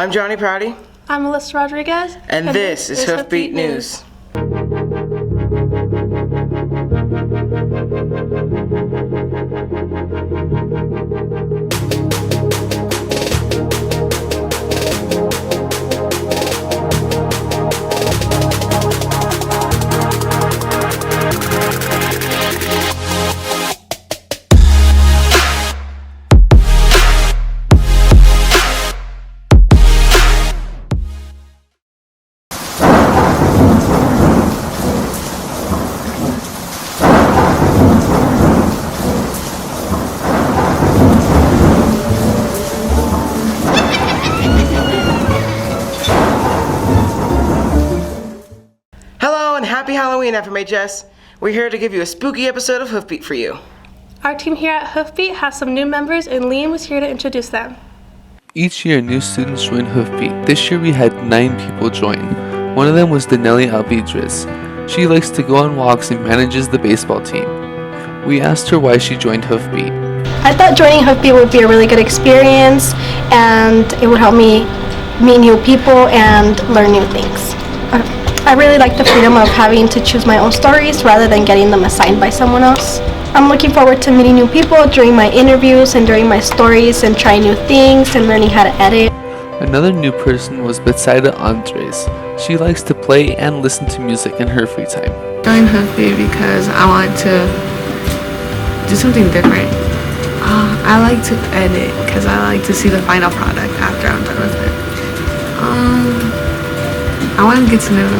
I'm Johnny Prouty. I'm Alysa Rodriquez. And this is Hoofbeat News. Happy Halloween, FMHS. We're here to give you a spooky episode of Hoofbeat for you. Our team here at Hoofbeat has some new members, and Liam was here to introduce them. Each year, new students join Hoofbeat. This year, we had 9 people join. One of them was Danelly Alvidrez. She likes to go on walks and manages the baseball team. We asked her why she joined Hoofbeat. I thought joining Hoofbeat would be a really good experience, and it would help me meet new people and learn new things. I really like the freedom of having to choose my own stories rather than getting them assigned by someone else. I'm looking forward to meeting new people during my interviews and during my stories and trying new things and learning how to edit. Another new person was Betsaida She likes to play and listen to music in her free time. I joined Hoofbeat because I wanted to do something different. I like to edit because I like to see the final product after I'm done with it. I want to get to know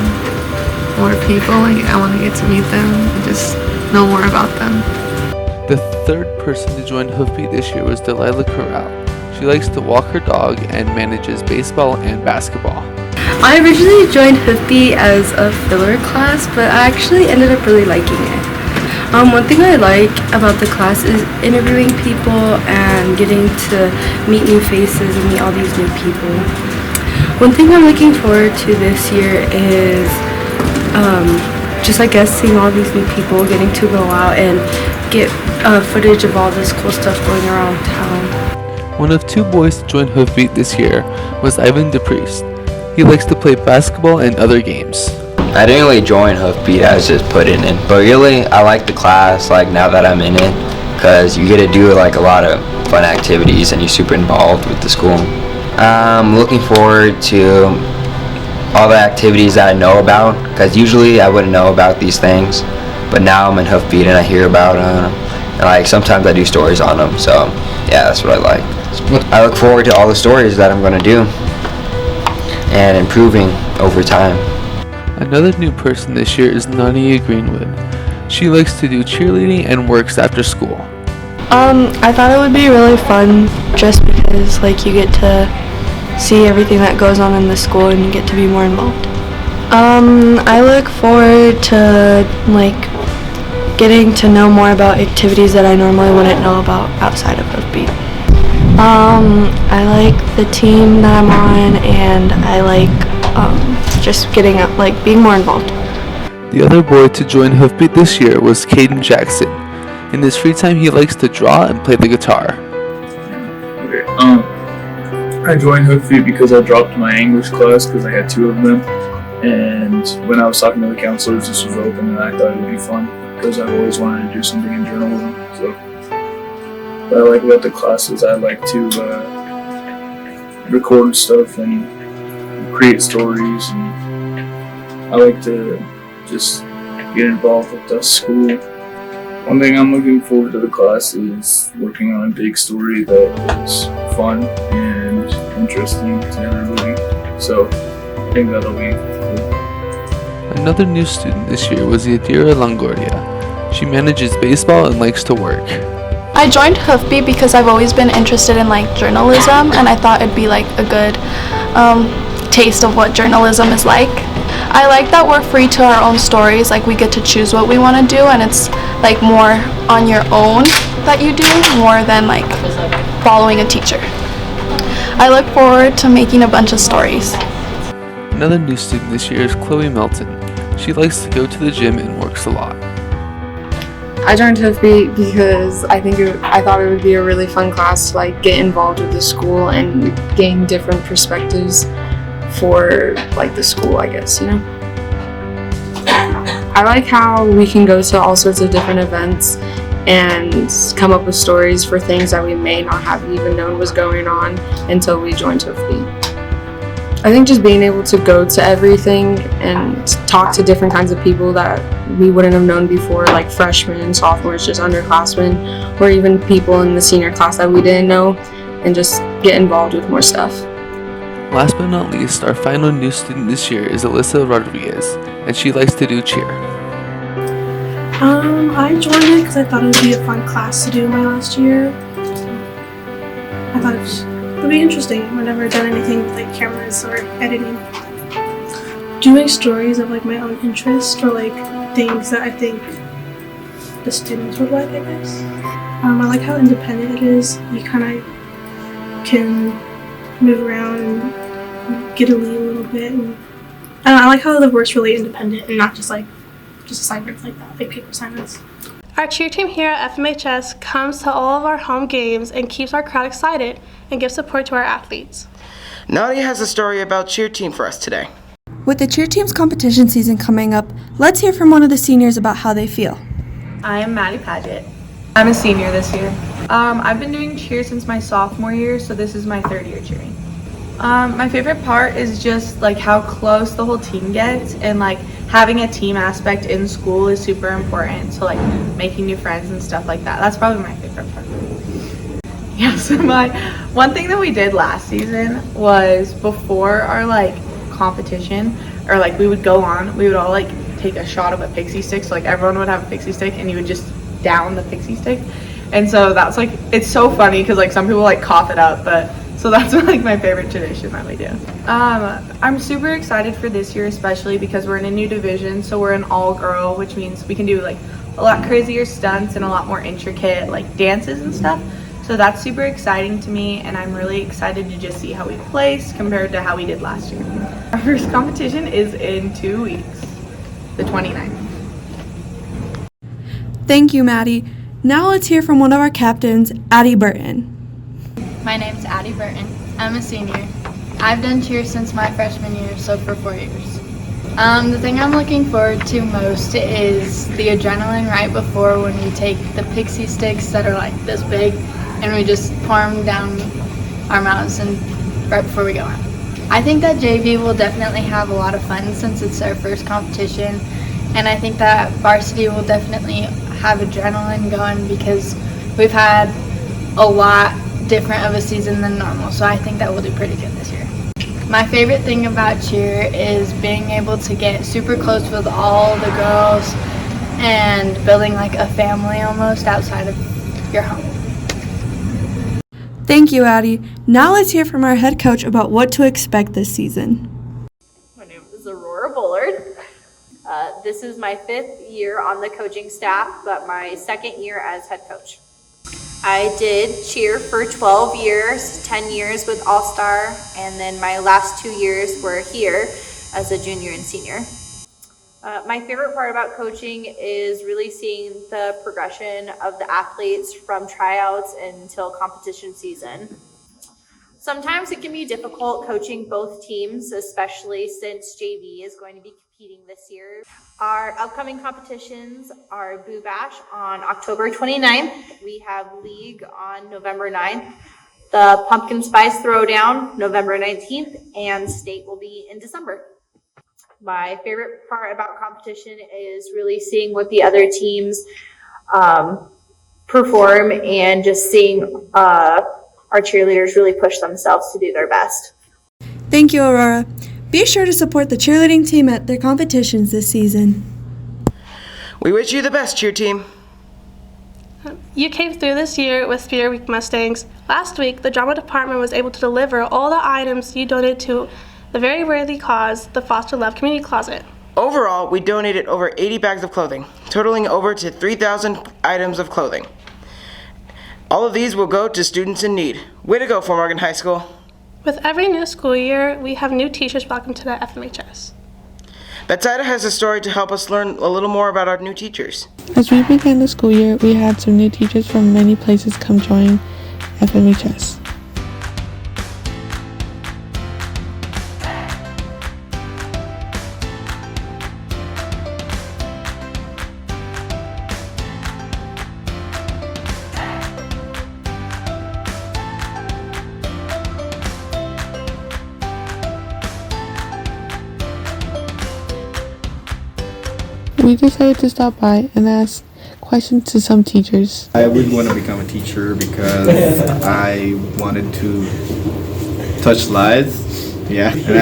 more people. I want to get to meet them and just know more about them. The third person to join Hoofbeat this year was Delilah Corral. She likes to walk her dog and manages baseball and basketball. I originally joined Hoofbeat as a filler class, but I actually ended up really liking it. One thing I like about the class is interviewing people and getting to meet new faces and meet all these new people. One thing I'm looking forward to this year is just seeing all these new people, getting to go out and get footage of all this cool stuff going around town. One of 2 boys to join Hoofbeat this year was DePriest. He likes to play basketball and other games. I didn't really join Hoofbeat, I was just put in it. But really, I like the class now that I'm in it, because you get to do a lot of fun activities and you're super involved with the school. I'm looking forward to all the activities that I know about, because usually I wouldn't know about these things, but now I'm in Hoofbeat and I hear about them, and sometimes I do stories on them, so yeah, that's what I like. I look forward to all the stories that I'm going to do and improving over time. Another new person this year is Nadia Greenwood. She likes to do cheerleading and works after school. I thought it would be really fun just because you get to see everything that goes on in the school and you get to be more involved. I look forward to getting to know more about activities that I normally wouldn't know about outside of Hoofbeat. I like the team that I'm on, and I like just getting out, being more involved. The other boy to join Hoofbeat this year was Caden Jackson. In his free time, he likes to draw and play the guitar. Okay, I joined Hoofbeat because I dropped my English class because I had 2 of them, and when I was talking to the counselors, this was open, and I thought it would be fun because I've always wanted to do something in journalism. So, what I like about the class is I like to record stuff and create stories, and I like to just get involved with the school. One thing I'm looking forward to the class is working on a big story that is fun and interesting to everybody. So I think that'll be cool. Another new student this year was Yadira Longoria. She manages baseball and likes to work. I joined Hoofbeat because I've always been interested in journalism, and I thought it'd be a good taste of what journalism is like. I like that we're free to our own stories, we get to choose what we want to do, and it's more on your own that you do, more than following a teacher. I look forward to making a bunch of stories. Another new student this year is Melton. She likes to go to the gym and works a lot. I joined Hoofbeat because I thought it would be a really fun class to like get involved with the school and gain different perspectives for like the school, I guess, you know. I like how we can go to all sorts of different events and come up with stories for things that we may not have even known was going on until we joined Hoofbeat. I think just being able to go to everything and talk to different kinds of people that we wouldn't have known before, like freshmen, sophomores, just underclassmen, or even people in the senior class that we didn't know, and just get involved with more stuff. Last but not least, our final new student this year is Alysa Rodriquez, and she likes to do cheer. I joined it because I thought it would be a fun class to do my last year. I thought it would be interesting. I've never done anything with like cameras or editing. Doing stories of like my own interest or like things that I think the students would like, I guess. I like how independent it is. You kind of can move around and get to lead a little bit. And I like how the work's really independent and not just assignments like that, like paper assignments. Our cheer team here at FMHS comes to all of our home games and keeps our crowd excited and gives support to our athletes. Nadia has a story about cheer team for us today. With the cheer team's competition season coming up, let's hear from one of the seniors about how they feel. I'm Maddie Paget. I'm a senior this year. I've been doing cheer since my sophomore year, so this is my third year cheering. My favorite part is just like how close the whole team gets, and like having a team aspect in school is super important. So like making new friends and stuff like that. That's probably my favorite part. Yeah, so one thing that we did last season was before our like competition, or like we would go on, we would all like take a shot of a pixie stick. So like everyone would have a pixie stick and you would just down the pixie stick. And so that's like, it's so funny because like some people like cough it up, but so that's like my favorite tradition that we do. I'm super excited for this year, especially because we're in a new division. So we're an all girl, which means we can do like a lot crazier stunts and a lot more intricate like dances and stuff. So that's super exciting to me, and I'm really excited to just see how we place compared to how we did last year. Our first competition is in 2 weeks, the 29th. Thank you, Maddie. Now let's hear from one of our captains, Addie Burton. My name's Addie Burton. I'm a senior. I've done cheer since my freshman year, so for 4 years. The thing I'm looking forward to most is the adrenaline right before when we take the pixie sticks that are like this big and we just pour them down our mouths and right before we go on. I think that JV will definitely have a lot of fun since it's our first competition, and I think that varsity will definitely have adrenaline going because we've had a lot different of a season than normal, so I think that we'll do pretty good this year. My favorite thing about cheer is being able to get super close with all the girls and building like a family almost outside of your home. Thank you, Addie. Now let's hear from our head coach about what to expect this season. My name is Aurora Bullard. This is my 5th year on the coaching staff, but my 2nd year as head coach. I did cheer for 12 years, 10 years with All-Star, and then my last 2 years were here as a junior and senior. My favorite part about coaching is really seeing the progression of the athletes from tryouts until competition season. Sometimes it can be difficult coaching both teams, especially since JV is going to be competing this year. Our upcoming competitions are Boo Bash on October 29th. We have League on November 9th. The Pumpkin Spice Throwdown, November 19th, and State will be in December. My favorite part about competition is really seeing what the other teams perform and just seeing our cheerleaders really push themselves to do their best. Thank you, Aurora. Be sure to support the cheerleading team at their competitions this season. We wish you the best, cheer team. You came through this year with Spirit Week Mustangs. Last week, the drama department was able to deliver all the items you donated to the very worthy cause, the Foster Love Community Closet. Overall, we donated over 80 bags of clothing, totaling over to 3,000 items of clothing. All of these will go to students in need. Way to go, Fort Morgan High School. With every new school year, we have new teachers welcome to the FMHS. Betsaida has a story to help us learn a little more about our new teachers. As we began the school year, we had some new teachers from many places come join FMHS. We decided to stop by and ask questions to some teachers. I would want to become a teacher because I wanted to touch lives. Yeah, and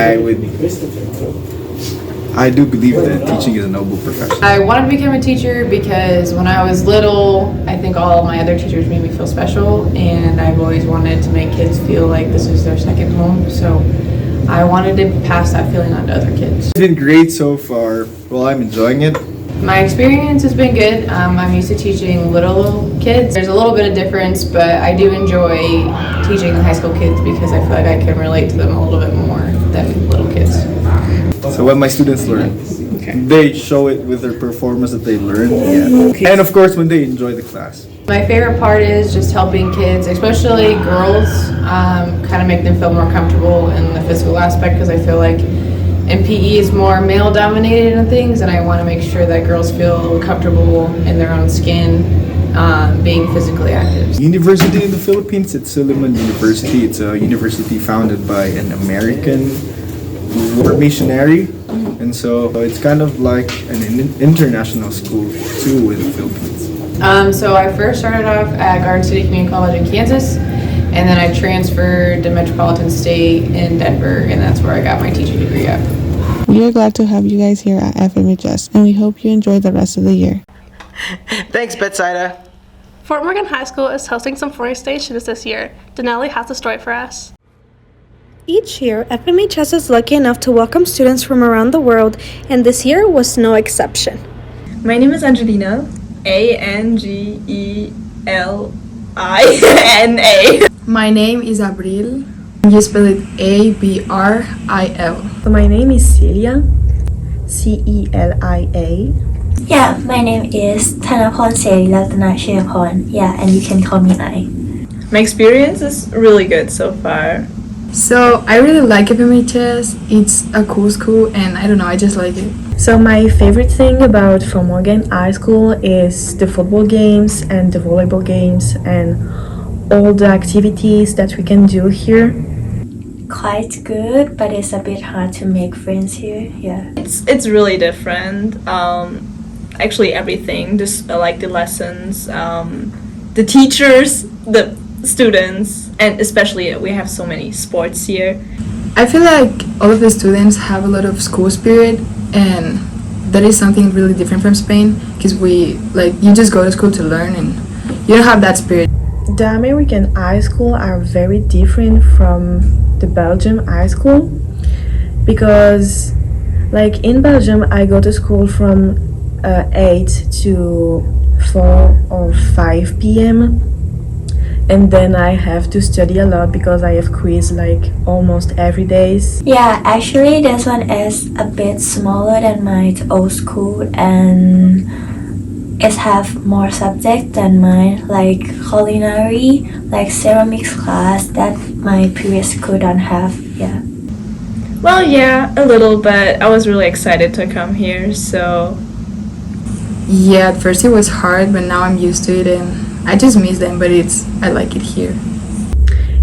I do believe that teaching is a noble profession. I wanted to become a teacher because when I was little, I think all of my other teachers made me feel special, and I've always wanted to make kids feel like this is their second home. So I wanted to pass that feeling on to other kids. It's been great so far. Well, I'm enjoying it. My experience has been good. I'm used to teaching little kids. There's a little bit of difference, but I do enjoy teaching the high school kids because I feel like I can relate to them a little bit more than little kids. So what my students learn, they show it with their performance that they learn. Yeah. And of course when they enjoy the class. My favorite part is just helping kids, especially girls, kind of make them feel more comfortable in the physical aspect, because I feel like in PE is more male dominated and things, and I want to make sure that girls feel comfortable in their own skin, being physically active. University in the Philippines, it's Suleiman University. It's a university founded by an American war missionary, and so it's kind of like an international school too in the Philippines. So I first started off at Garden City Community College in Kansas, and then I transferred to Metropolitan State in Denver, and that's where I got my teaching degree at. We are glad to have you guys here at FMHS, and we hope you enjoy the rest of the year. Thanks, Betsaida. Fort Morgan High School is hosting some foreign stations this year. Danelly has the story for us. Each year, FMHS is lucky enough to welcome students from around the world, and this year was no exception. My name is Angelina, Angelina. My name is Abril. You spell it Abril. So my name is Celia, Celia. Yeah, my name is Thanapon Serilatana Shayapon. Yeah, and you can call me Nai. My experience is really good so far. So I really like FMHS. It's a cool school, and I don't know, I just like it. So my favorite thing about Fort Morgan High School is the football games and the volleyball games and all the activities that we can do here. Quite good, but it's a bit hard to make friends here. Yeah, it's really different. Actually, everything. Just like the lessons, the teachers, the students, and especially we have so many sports here. I feel like all of the students have a lot of school spirit, and that is something really different from Spain, because you just go to school to learn and you don't have that spirit. The American high school are very different from the Belgium high school, because like in Belgium I go to school from 8 to 4 or 5 p.m. and then I have to study a lot because I have quiz like almost every day. Yeah, actually this one is a bit smaller than my old school, and it have more subjects than mine, like culinary, like ceramics class that my previous school don't have. Yeah. Well, yeah, a little, but I was really excited to come here, so. Yeah, at first it was hard, but now I'm used to it, and I just miss them, but I like it here.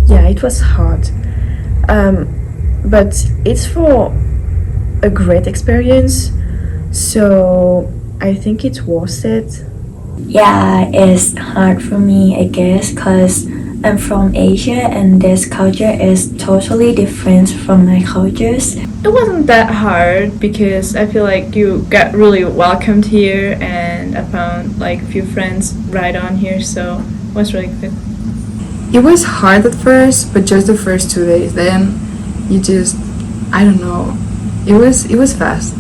Yeah, it was hard, but it's for a great experience, so I think it's worth it. Yeah, it's hard for me, I guess, because I'm from Asia and this culture is totally different from my cultures. It wasn't that hard because I feel like you got really welcomed here, and I found like a few friends right on here, so it was really good. It was hard at first, but just the first 2 days. Then I don't know, it was fast.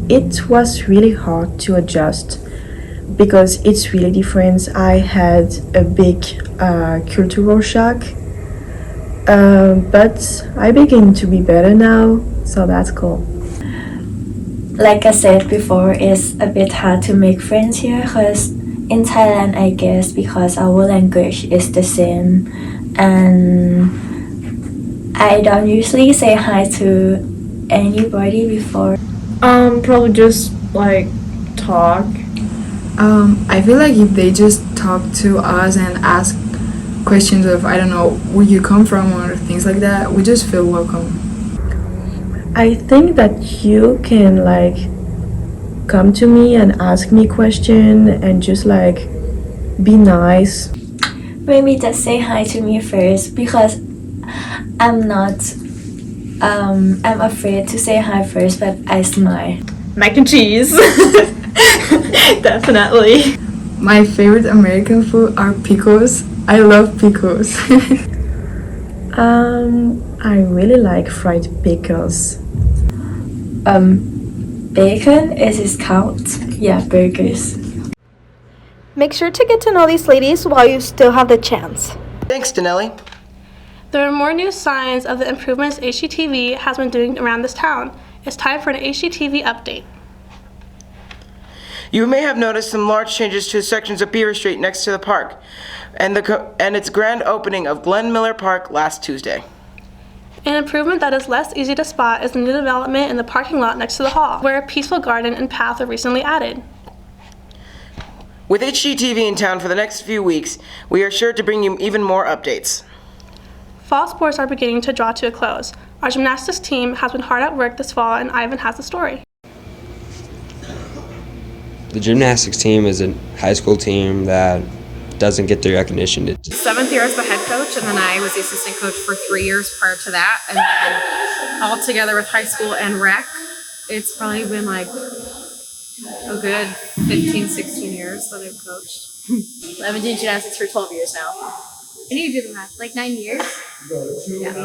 It was really hard to adjust because it's really different. I had a big cultural shock, but I begin to be better now, so that's cool. like I said before, it's a bit hard to make friends here because in Thailand, I guess, because our language is the same, and I don't usually say hi to anybody before. Probably just like talk. I feel like if they just talk to us and ask questions of, I don't know, where you come from or things like that, we just feel welcome. I think that you can like come to me and ask me question and just like be nice. Maybe just say hi to me first because I'm not I'm afraid to say hi first, but I smile. Mac and cheese. Definitely. My favorite American food are pickles. I love pickles. I really like fried pickles. Bacon is count? Yeah, burgers. Make sure to get to know these ladies while you still have the chance. Thanks, Danelly. There are more new signs of the improvements HGTV has been doing around this town. It's time for an HGTV update. You may have noticed some large changes to sections of Beaver Street next to the park, and its grand opening of Glen Miller Park last Tuesday. An improvement that is less easy to spot is the new development in the parking lot next to the hall, where a peaceful garden and path were recently added. With HGTV in town for the next few weeks, we are sure to bring you even more updates. Fall sports are beginning to draw to a close. Our gymnastics team has been hard at work this fall, and Ivan has the story. The gymnastics team is a high school team that doesn't get the recognition. 7th year as the head coach, and then I was the assistant coach for 3 years prior to that. And then all together with high school and rec, it's probably been like a good 15, 16 years that I've coached. I've been doing gymnastics for 12 years now. And you did that, like 9 years? Yeah. I've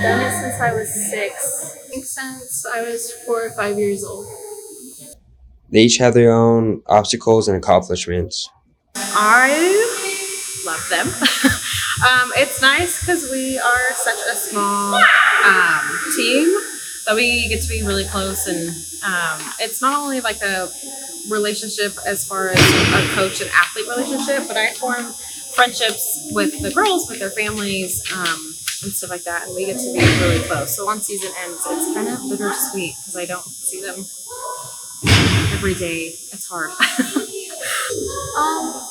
done it since I was 6. I think since I was 4 or 5 years old. They each have their own obstacles and accomplishments. I love them. It's nice because we are such a small team that we get to be really close, and it's not only like a relationship as far as a coach and athlete relationship, but I form friendships with the girls, with their families, and stuff like that, and we get to be really close. So once season ends, it's kind of bittersweet because I don't see them every day. It's hard.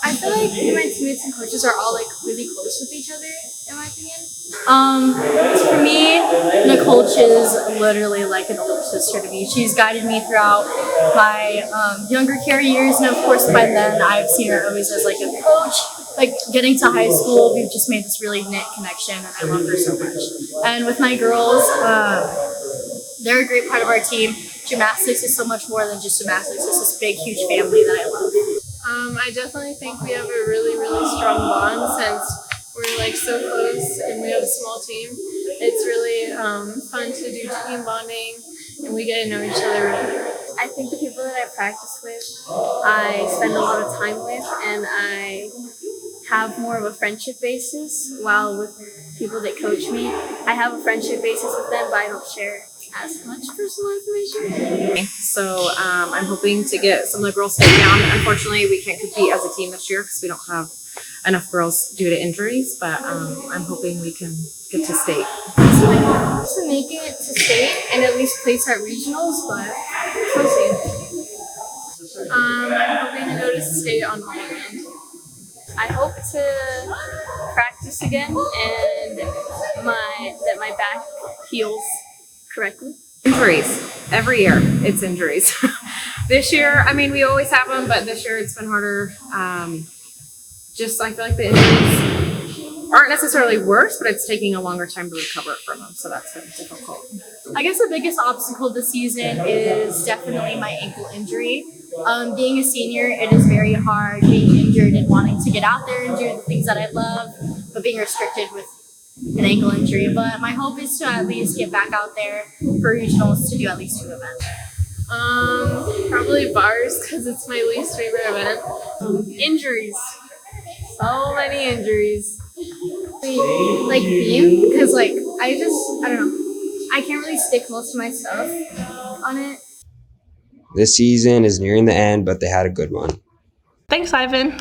I feel like my teammates and coaches are all like really close with each other, in my opinion. For me, the coach is literally like an older sister to me. She's guided me throughout my younger care years, and of course by then I've seen her always as like a coach. Like getting to high school, we've just made this really knit connection, and I love her so much. And with my girls, they're a great part of our team. Gymnastics is so much more than just gymnastics. It's this big, huge family that I love. I definitely think we have a really, really strong bond since we're like so close and we have a small team. It's really fun to do team bonding and we get to know each other really well. I think the people that I practice with, I spend a lot of time with, and I have more of a friendship basis, while with people that coach me, I have a friendship basis with them, but I don't share as much personal information. So I'm hoping to get some of the girls stay down. Unfortunately, we can't compete as a team this year because we don't have enough girls due to injuries, but I'm hoping we can get to state. So my goal is to make it to state and at least place at regionals, but we'll see. I'm hoping to go to state on my end. I hope to practice again and that my back heals correctly. Injuries. Every year, it's injuries. This year, I mean, we always have them, but this year it's been harder. Just, I feel like the injuries aren't necessarily worse, but it's taking a longer time to recover from them, so that's been difficult. I guess the biggest obstacle this season is definitely my ankle injury. Being a senior, it is very hard being injured and wanting to get out there and do the things that I love, but being restricted with an ankle injury. But my hope is to at least get back out there for regionals to do at least 2 events. Probably bars because it's my least favorite event. Injuries. So many injuries. Like beam, because like I don't know. I can't really stick most of my stuff on it. This season is nearing the end, but they had a good one. Thanks, Ivan.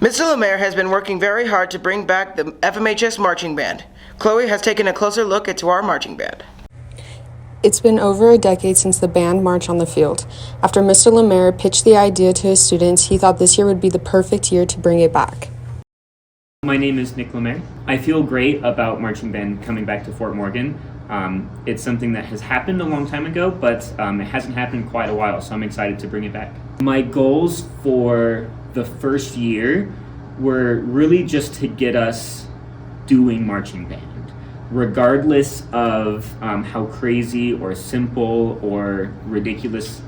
Mr. Lemaire has been working very hard to bring back the FMHS marching band. Chloe has taken a closer look into our marching band. It's been over a decade since the band marched on the field. After Mr. Lemaire pitched the idea to his students, he thought this year would be the perfect year to bring it back. My name is Nick Lemaire. I feel great about marching band coming back to Fort Morgan. It's something that has happened a long time ago, but it hasn't happened in quite a while, so I'm excited to bring it back. My goals for the first year were really just to get us doing marching band, regardless of how crazy or simple or ridiculous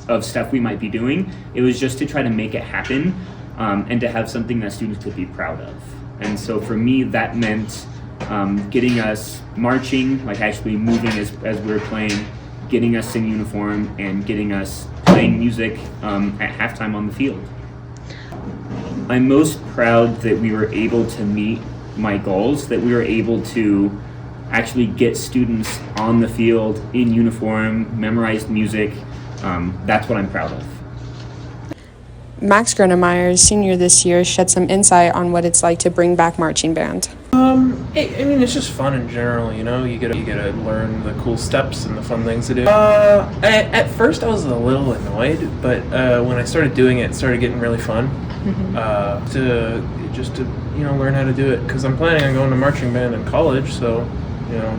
of stuff we might be doing. It was just to try to make it happen and to have something that students could be proud of. And so for me, that meant getting us marching, like actually moving as we were playing, getting us in uniform, and getting us playing music at halftime on the field. I'm most proud that we were able to meet my goals, that we were able to actually get students on the field in uniform, memorized music. That's what I'm proud of. Max Grunemeyer, senior this year, shed some insight on what it's like to bring back marching band. I mean, it's just fun in general, you know? You get to learn the cool steps and the fun things to do. At first I was a little annoyed, but when I started doing it, it started getting really fun. To learn how to do it, because I'm planning on going to marching band in college, so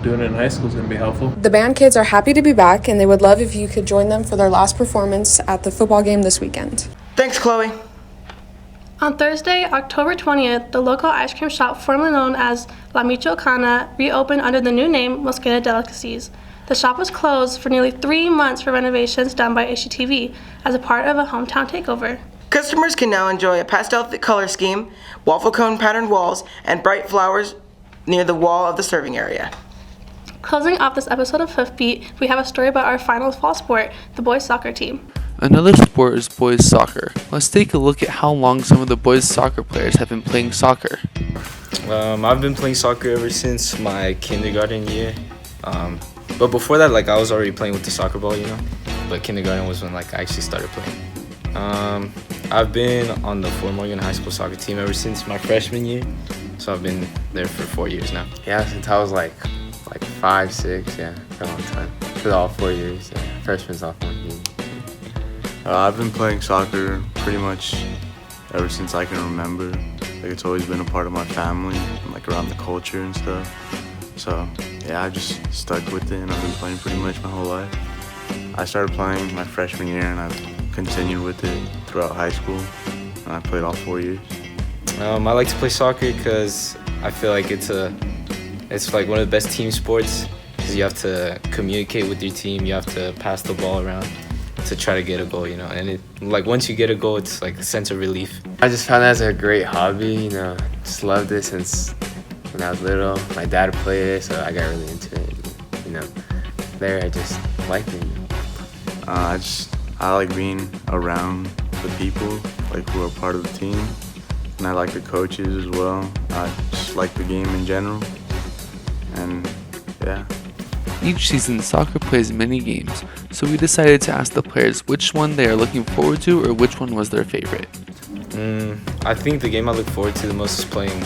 doing it in high school is going to be helpful. The band kids are happy to be back, and they would love if you could join them for their last performance at the football game this weekend. Thanks, Chloe. On Thursday, October 20th, the local ice cream shop formerly known as La Michoacana reopened under the new name Mosqueda Delicacies. The shop was closed for nearly 3 months for renovations done by HGTV as a part of a hometown takeover. Customers can now enjoy a pastel color scheme, waffle cone patterned walls, and bright flowers near the wall of the serving area. Closing off this episode of Hoofbeat, we have a story about our final fall sport, the boys soccer team. Another sport is boys soccer. Let's take a look at how long some of the boys soccer players have been playing soccer. I've been playing soccer ever since my kindergarten year. But before that, I was already playing with the soccer ball, But kindergarten was when I actually started playing. I've been on the Fort Morgan High School soccer team ever since my freshman year. So I've been there for 4 years now. Yeah, since I was like 5, 6, yeah, for a long time. For all 4 years, yeah. Freshman, sophomore year. I've been playing soccer pretty much ever since I can remember. It's always been a part of my family, and, around the culture and stuff. So yeah, I just stuck with it, and I've been playing pretty much my whole life. I started playing my freshman year, and I've continued with it throughout high school, and I played all 4 years. I like to play soccer because I feel like it's one of the best team sports, because you have to communicate with your team, you have to pass the ball around to try to get a goal, and once you get a goal, it's a sense of relief. I just found that as a great hobby, just loved it since when I was little. My dad played it, so I got really into it. There I just liked it. I like being around the people who are part of the team, and I like the coaches as well. I just like the game in general, and yeah. Each season, soccer plays many games, so we decided to ask the players which one they are looking forward to or which one was their favorite. I think the game I look forward to the most is playing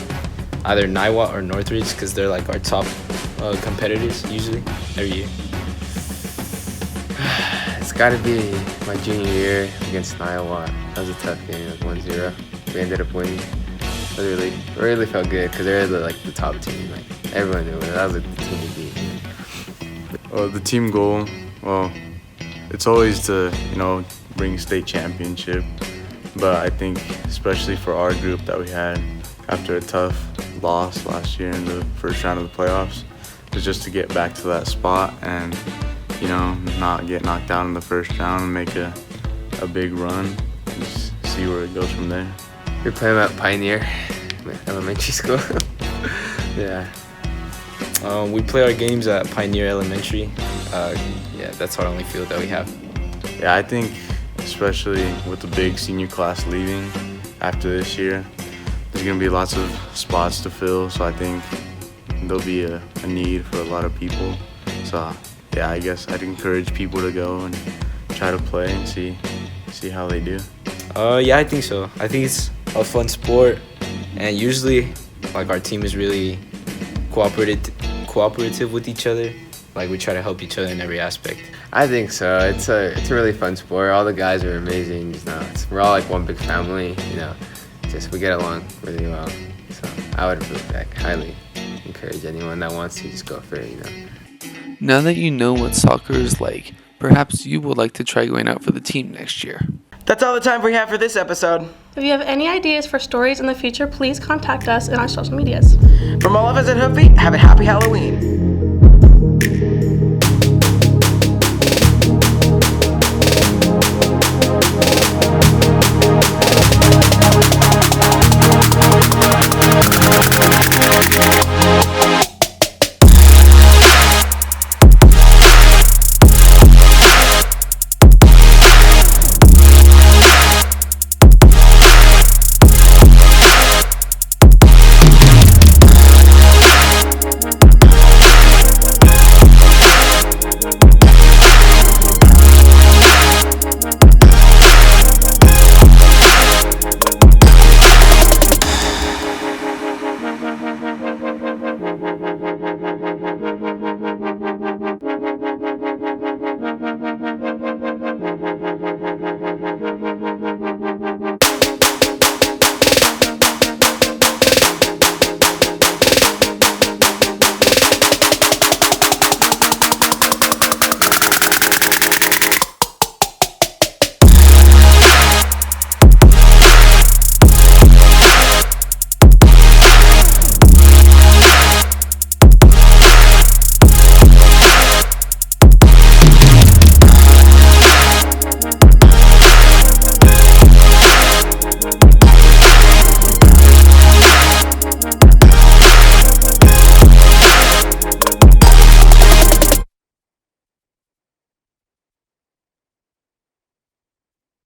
either Niwot or Northridge, because they're our top competitors usually every year. It's got to be my junior year against Iowa. That was a tough game. It was 1-0. We ended up winning. It really felt good because they're the top team. Everyone knew it. That was the team to beat. The team goal, it's always to bring state championship. But I think especially for our group that we had after a tough loss last year in the first round of the playoffs, was just to get back to that spot and not get knocked out in the first round and make a big run and just see where it goes from there. We're playing at Pioneer Elementary School. Yeah. We play our games at Pioneer Elementary. That's our only field that we have. Yeah, I think especially with the big senior class leaving after this year, there's going to be lots of spots to fill. So I think there'll be a need for a lot of people. So yeah, I guess I'd encourage people to go and try to play and see how they do. Yeah, I think so. I think it's a fun sport, and usually, like, our team is really cooperative with each other. Like, we try to help each other in every aspect. I think so. It's a really fun sport. All the guys are amazing. We're all like one big family. Just we get along really well. So I would highly encourage anyone that wants to just go for it. Now that you know what soccer is like, perhaps you would like to try going out for the team next year. That's all the time we have for this episode. If you have any ideas for stories in the future, please contact us in our social medias. From all of us at Hoofbeat, have a happy Halloween.